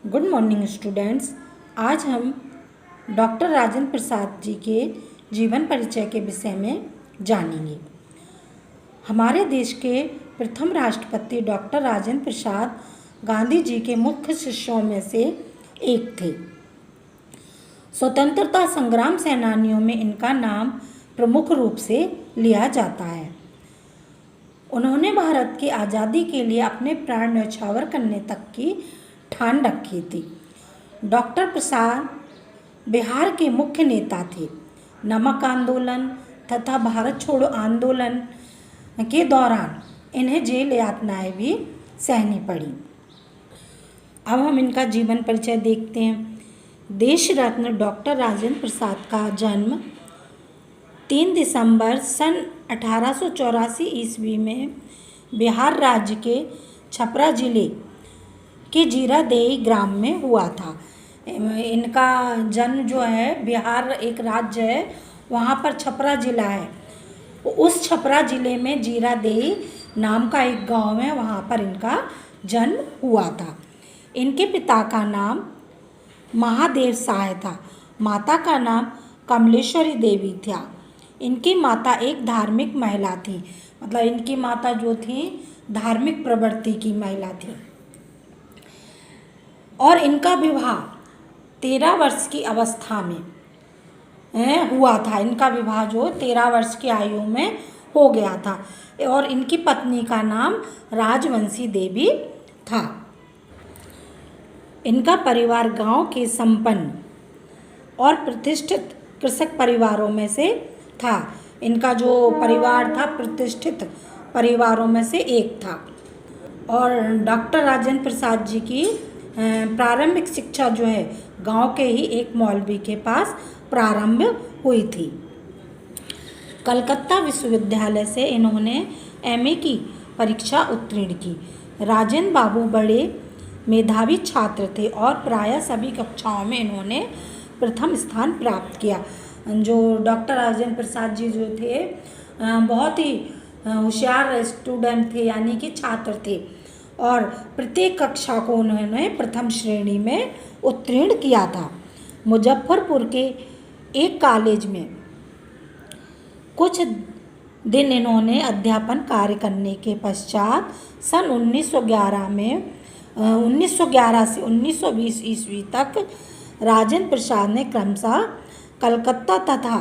Good morning students. आज हम doctor Rajendra Prasad ji के जीवन परिचय के विषय में जानेंगे। हमारे देश के प्रथम राष्ट्रपति डॉक्टर राजेंद्र प्रसाद गांधी जी के मुख्य शिष्यों में से एक थे। स्वतंत्रता संग्राम सेनानियों में इनका नाम प्रमुख रूप से लिया जाता है। उन्होंने भारत की आज़ादी के लिए अपने प्राण न्यौछावर करने तक की ठान रखी थी। डॉक्टर प्रसाद बिहार के मुख्य नेता थे। नमक आंदोलन तथा भारत छोड़ो आंदोलन के दौरान इन्हें जेल यातनाएं भी सहनी पड़ी। अब हम इनका जीवन परिचय देखते हैं। देश रत्न डॉक्टर राजेंद्र प्रसाद का जन्म 3 दिसंबर सन 1884 ईस्वी में बिहार राज्य के छपरा जिले के जीरादेई ग्राम में हुआ था। इनका जन्म जो है, बिहार एक राज्य है, वहाँ पर छपरा जिला है। उस छपरा जिले में जीरादेई नाम का एक गांव है, वहाँ पर इनका जन्म हुआ था। इनके पिता का नाम महादेव साय था। माता का नाम कमलेश्वरी देवी था। इनकी माता एक धार्मिक महिला थी, मतलब इनकी माता जो थी धार्मिक प्रवृत्ति की महिला थी। और इनका विवाह 13 वर्ष की अवस्था में हुआ था। इनका विवाह जो 13 वर्ष की आयु में हो गया था। और इनकी पत्नी का नाम राजवंशी देवी था। इनका परिवार गांव के संपन्न और प्रतिष्ठित कृषक परिवारों में से था। इनका जो परिवार था प्रतिष्ठित परिवारों में से एक था। और डॉक्टर राजेंद्र प्रसाद जी की प्रारंभिक शिक्षा जो है गांव के ही एक मौलवी के पास प्रारंभ हुई थी। कलकत्ता विश्वविद्यालय से इन्होंने एमए की परीक्षा उत्तीर्ण की। राजेंद्र बाबू बड़े मेधावी छात्र थे और प्रायः सभी कक्षाओं में इन्होंने प्रथम स्थान प्राप्त किया। जो डॉक्टर राजेंद्र प्रसाद जी जो थे बहुत ही होशियार स्टूडेंट थे, यानी कि छात्र थे, और प्रत्येक कक्षा को उन्होंने प्रथम श्रेणी में उत्तीर्ण किया था। मुजफ्फरपुर के एक कॉलेज में कुछ दिन इन्होंने अध्यापन कार्य करने के पश्चात सन 1911 से 1920 ईस्वी तक राजेंद्र प्रसाद ने क्रमशः कलकत्ता तथा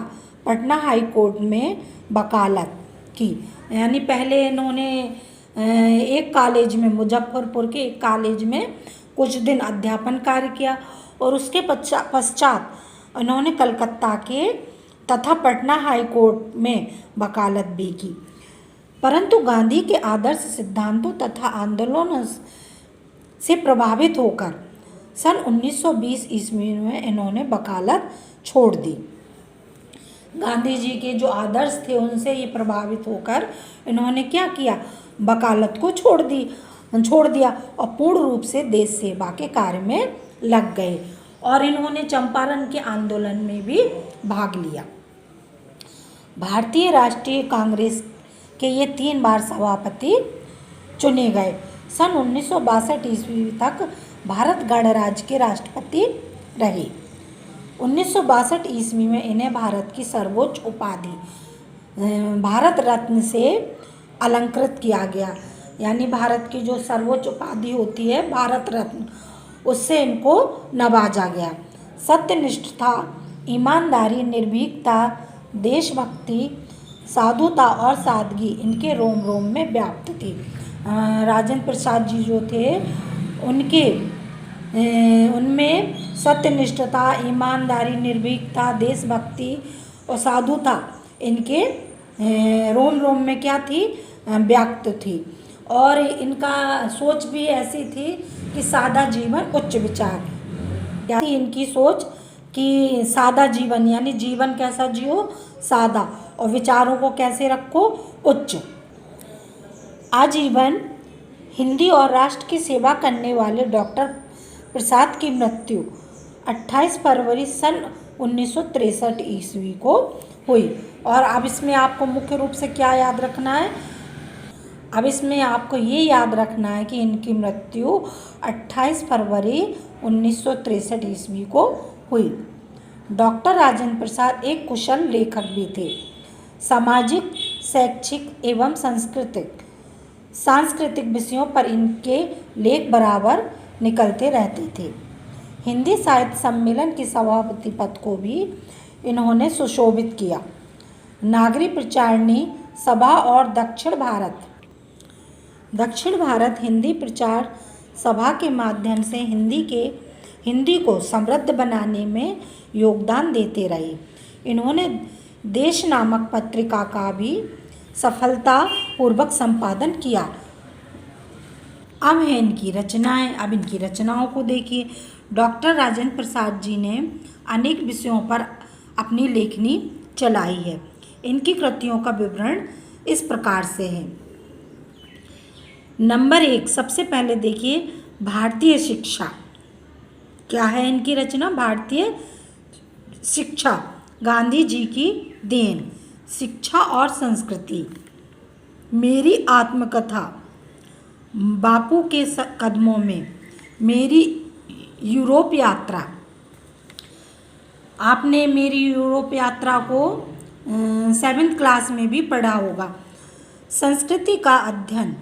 पटना हाई कोर्ट में वकालत की। यानी पहले इन्होंने एक कॉलेज में, मुजफ्फरपुर के एक कॉलेज में कुछ दिन अध्यापन कार्य किया और उसके पश्चात उन्होंने कलकत्ता के तथा पटना हाई कोर्ट में वकालत भी की। परंतु गांधी के आदर्श सिद्धांतों तथा आंदोलनों से प्रभावित होकर सन 1920 ईस्वी में इन्होंने वकालत छोड़ दी। गांधी जी के जो आदर्श थे उनसे ये प्रभावित होकर इन्होंने क्या किया, वकालत को छोड़ दिया और पूर्ण रूप से देश सेवा के कार्य में लग गए। और इन्होंने चंपारण के आंदोलन में भी भाग लिया। भारतीय राष्ट्रीय कांग्रेस के ये 3 बार सभापति चुने गए। सन 1962 ईस्वी तक भारत गणराज्य के राष्ट्रपति रहे। 1962 ईस्वी में इन्हें भारत की सर्वोच्च उपाधि भारत रत्न से अलंकृत किया गया। यानी भारत की जो सर्वोच्च उपाधि होती है भारत रत्न, उससे इनको नवाजा गया। सत्यनिष्ठता, ईमानदारी, निर्भीकता, देशभक्ति, साधुता और सादगी इनके रोम रोम में व्याप्त थी। राजेंद्र प्रसाद जी जो थे उनमें सत्यनिष्ठता, ईमानदारी, निर्भीकता, देशभक्ति और साधुता इनके रोम रोम में क्या थी, व्याप्त थी। और इनका सोच भी ऐसी थी कि सादा जीवन उच्च विचार। क्या थी इनकी सोच कि सादा जीवन, यानी जीवन कैसा जियो, सादा, और विचारों को कैसे रखो, उच्च। आजीवन हिंदी और राष्ट्र की सेवा करने वाले डॉक्टर प्रसाद की मृत्यु 28 फरवरी सन 1963 ईस्वी को हुई। और अब इसमें आपको मुख्य रूप से क्या याद रखना है, अब इसमें आपको ये याद रखना है कि इनकी मृत्यु 28 फरवरी 1963 ईस्वी को हुई। डॉक्टर राजेंद्र प्रसाद एक कुशल लेखक भी थे। सामाजिक, शैक्षिक एवं सांस्कृतिक विषयों पर इनके लेख बराबर निकलते रहते थे। हिंदी साहित्य सम्मेलन के सभापति पद को भी इन्होंने सुशोभित किया। नागरी प्रचारिणी सभा और दक्षिण भारत हिंदी प्रचार सभा के माध्यम से हिंदी को समृद्ध बनाने में योगदान देते रहे। इन्होंने देश नामक पत्रिका का भी सफलतापूर्वक संपादन किया। अब है इनकी रचनाएं। अब इनकी रचनाओं को देखिए। डॉक्टर राजेंद्र प्रसाद जी ने अनेक विषयों पर अपनी लेखनी चलाई है। इनकी कृतियों का विवरण इस प्रकार से है। नंबर 1, सबसे पहले देखिए भारतीय शिक्षा। क्या है इनकी रचना? भारतीय शिक्षा, गांधी जी की देन, शिक्षा और संस्कृति, मेरी आत्मकथा, बापू के कदमों में, मेरी यूरोप यात्रा। आपने मेरी यूरोप यात्रा को 7th क्लास में भी पढ़ा होगा। संस्कृति का अध्ययन,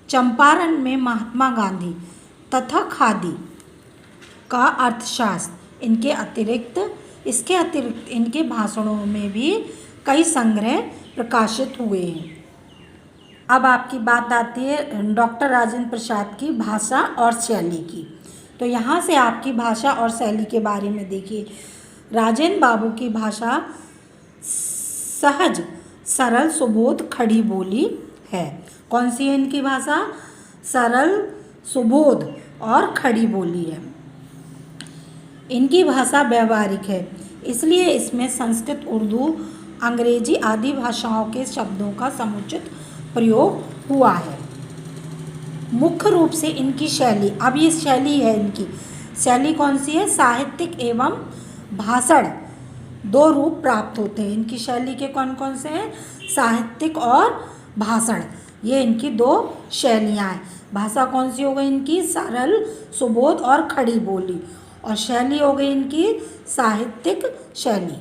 चंपारण में महात्मा गांधी तथा खादी का अर्थशास्त्र। इसके अतिरिक्त इनके भाषणों में भी कई संग्रह प्रकाशित हुए हैं। अब आपकी बात आती है डॉक्टर राजेंद्र प्रसाद की भाषा और शैली की। तो यहाँ से आपकी भाषा और शैली के बारे में देखिए। राजेंद्र बाबू की भाषा सहज, सरल, सुबोध, खड़ी बोली है। कौन सी है इनकी भाषा? सरल, सुबोध और खड़ी बोली है। इनकी भाषा व्यवहारिक है, इसलिए इसमें संस्कृत, उर्दू, अंग्रेजी आदि भाषाओं के शब्दों का समुचित प्रयोग हुआ है। मुख्य रूप से इनकी शैली, अब ये शैली है इनकी। शैली कौन सी है? साहित्यिक एवं भाषण, 2 रूप प्राप्त होते हैं। इनकी शैली के कौन कौन से हैं? साहित्यिक और भाषण, ये इनकी 2 शैलियाँ हैं। भाषा कौन सी हो गई इनकी? सरल, सुबोध और खड़ी बोली। और शैली हो गई इनकी साहित्यिक शैली।